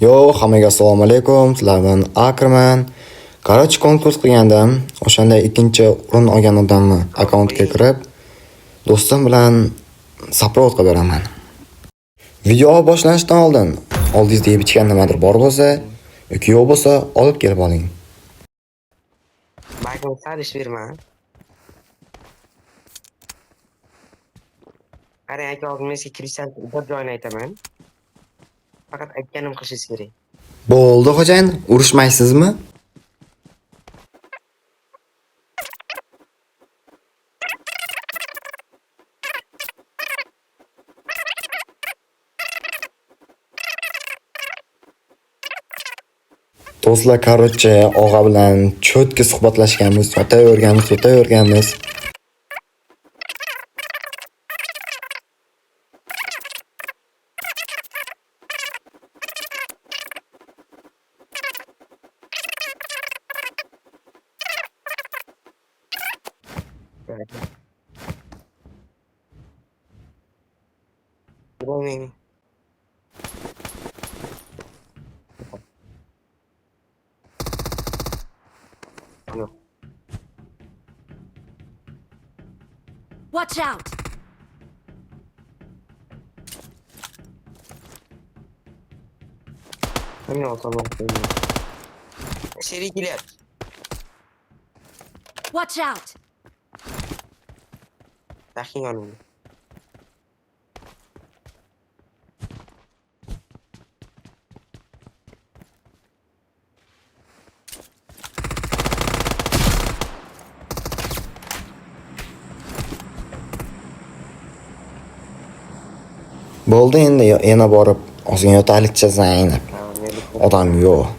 Yo, hammaga assalomu alaykum. Sizlar bilan Akraman. Qaror konkurs qilgandim. O'shanda ikkinchi o'rin olgan odamni akkauntga kirib, do'stim bilan saprot qilib beraman. Video boshlanishidan oldin oldingizda yeb ichgan nimadir bor bo'lsa, yoki yo'q bo'lsa, olib kelib oling. Bakın sarış verme. Qarang aka og'zimizga kirishdan bir joyini aytaman. Faqat aytganim qilishingiz kerak. Bo'ldi, xo'jayin, urushmaysizmi? Do'stlar, qarochi og'a bilan cho'tki suhbatlashganmiz, o'taverganmiz. Roaming. Yok. Watch out! Hani otomatik. Seri girer. Watch out! Dahin onu. Bo'ldi, endi yana borib ozgina yotaylikcha Zaynab. Odam yo'q.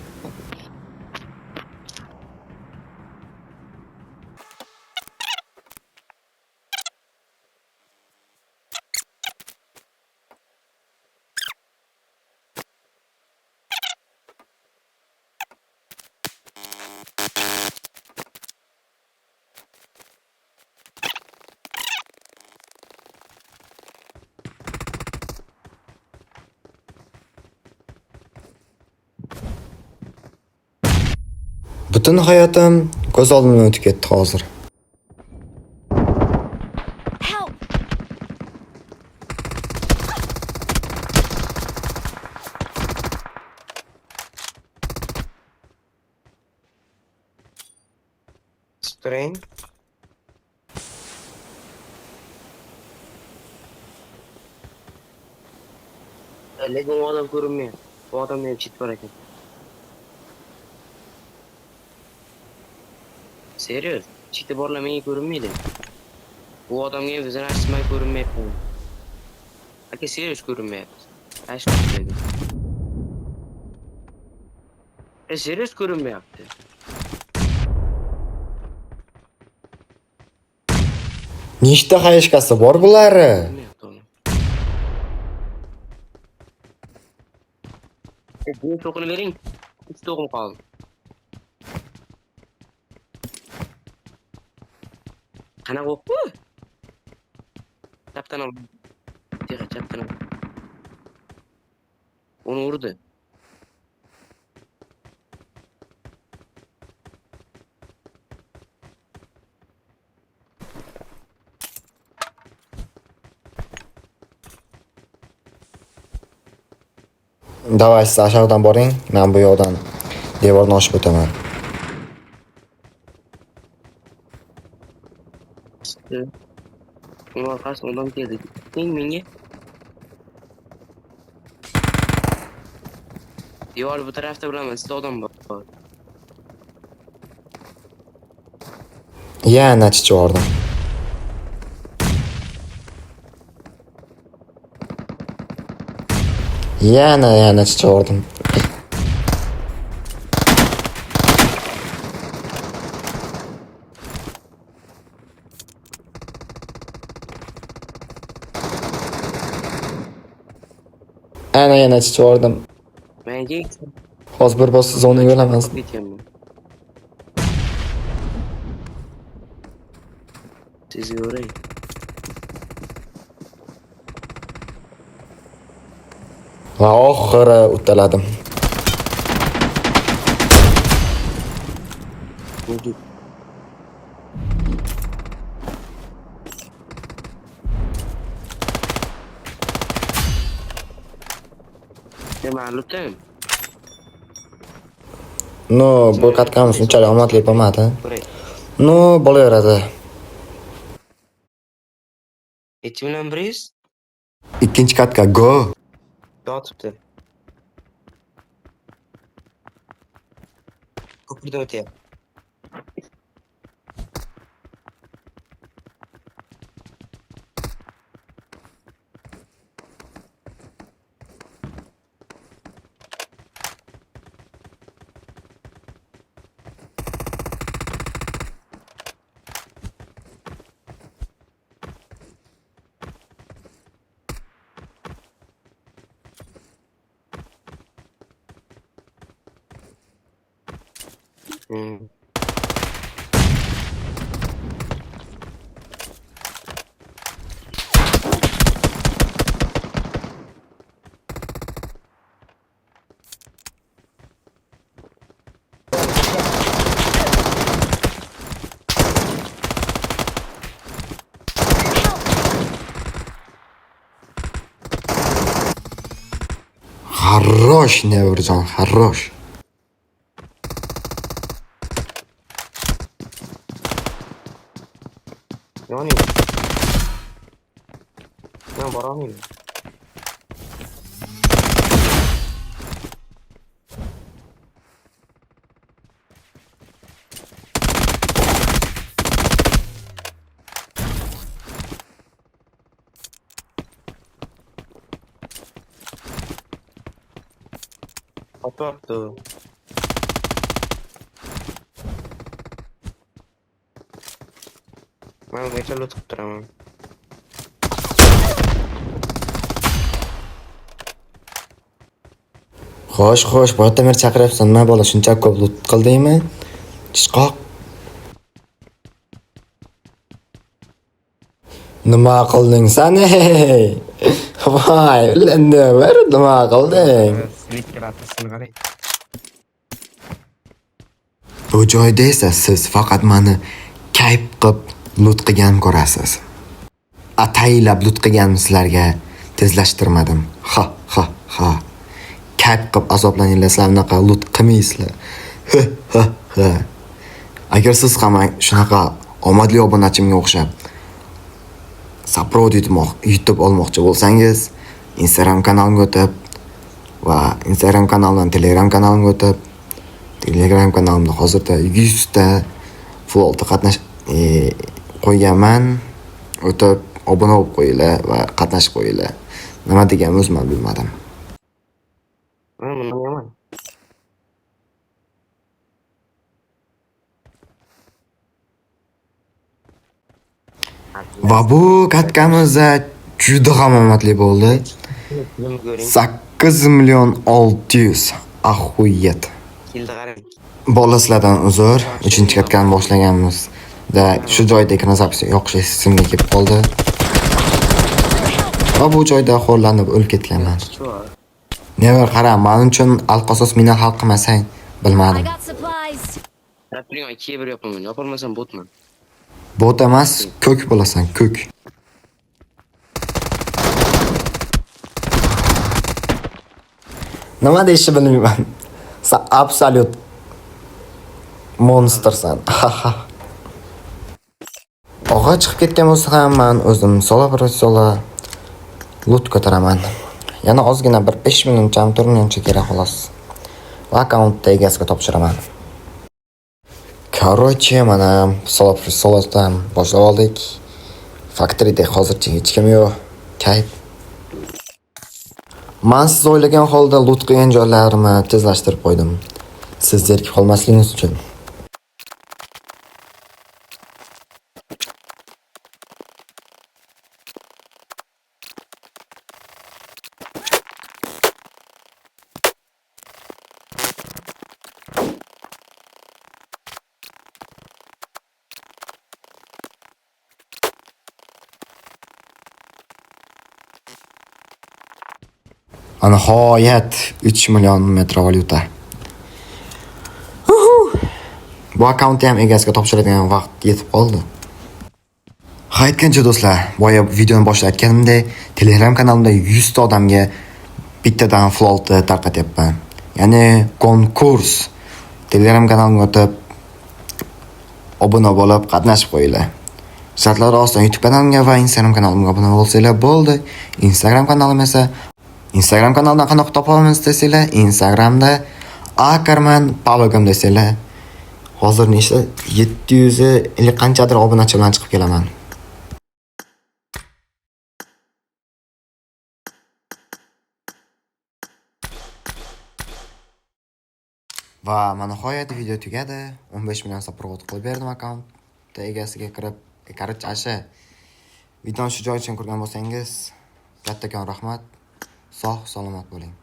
Butun hayotim ko'z oldimdan o'tib ketdi hozir. Help! Spraying. Lekin bu adam ko'rinmayapti. Bu odamni ham chit bor ekan. Serios? Chiti borlar menga ko'rinmaydi. Bu odamga ham o'zini achmay ko'rinmayapti. Aka serios ko'rinmayapti. Tashlaydi. Serios ko'rinmayapti. Nechta hayishkasi bor bulari? Bu to'qini bering. 3 to'qim qoldi. Qanaqa o'qdi? Chapdan ol. Tega chapdan ol. Uni urdi. Davay, siz aşağıdan boring, men bu yoqdan devorni oshib o'taman. Uni orqasidan odam keldi. Teng menga. Devor bu tarafda bilaman, sizda odam bor. Yana chichordim. Yana chichordim. Yana chichordim. Menga Hozir bir bos zonaga yo'laman. ketganman. Sizga o'ray. Va oxiri uddaladim. Hudud. Ma'lummi? No, bu katkamiz unchalik omadli bo'lmadi. Ko'ray. No, bo'laveradi. 2100 Ikkinchi katka go. yotibdi. Ko'prikdan o'tyapti. Xarrosh Nevrjon, xarrosh. Yo'q. Men bora olmayman. Otyapti. Men necha lutib turaman. Xo'sh, Botamir chaqiryapsan, nima bola shuncha ko'p lut qildingmi? Chiqoq. Nima qilding san? Voy, endi bir nima qilding? Elektratasini qarang. Bu joyda esa siz faqat meni kayf qilib lut qilgan ko'rasiz. Ataylab lut qilganimni sizlarga tezlashtirmadim. Ha. Kayf qilib azoblaninglar, sizlar bunaqa lut qilmaysizlar. Ha. Agar siz ham shunaqa omadli obunachimga o'xshab saprod yutib olmoqchi bo'lsangiz, Instagram kanalimga o'tib va Instagram kanalidan Telegram kanalimga o'tib, Telegram kanalimda hozirda 100 ta flowda qatnash qo'yganman. O'tib obuna bo'lib qo'yinglar va qatnashib qo'yinglar. Nima deganimni o'zim ham bilmadim. Bundan yomon. Va bu katkamiz juda ham omadli bo'ldi. 8 million 600. Ahuyet. Kilda qarang. Bolaslardan uzr, 3-katkani boshlaganimizda shu joyda ekran zapisi yoqish esimga kelib qoldi. Va bu joyda xo'rlanib o'lib ketganman. Never qara, men uchun alqosos meni hal qilmasang, I bilmadim. got supplies. Rapling 2 1 yopaman. Yopolmasam botman. Bot emas, ko'k bo'lasan, ko'k. Nima deyishni bilmayman. Sen absolut monstersan. Og'a chiqib ketgan bo'lsa ham men o'zim sola lut ko'taraman. Yana ozgina bir 5 minutcha turguncha kerak xolos. Va akkauntni egasiga topshiraman. Короче, mana solatdan boshlab oldik. Factoryda hozircha hech kim yo'q. Kayf. Men siz o'ylagan holda lut qilgan joylarimni tezlashtirib qo'ydim. Siz zerikib qolmasligingiz uchun. Nihoyat 3 million metr valyuta. Bu akkauntni ham egasiga topshiradigan vaqt yetib qoldi. Ha, aytgancha do'stlar, boya videoni boshida aytganimdek, Telegram kanalimda 100 ta odamga bittadan flotni tarqatyapman. Ya'ni konkurs. Telegram kanalimga o'tib obuna bo'lib qatnashib qo'yinglar. Shartlar ostida YouTube kanalimga va Instagram kanalimga obuna bo'lsanglar bo'ldi. Instagram kanalidan qanaqa topa olamiz desanglar, Instagramda Ackerman Pavlogam desanglar, hozir nechta 750 qanchadir obunachi bilan chiqib kelaman. Va mana nihoyat video tugadi. 15 million saprot qilib berdim akkaunt egasiga kirib. Короче, asha videoni shu joy uchun ko'rgan bo'lsangiz, kattakon rahmat. Sog' salomat bo'ling.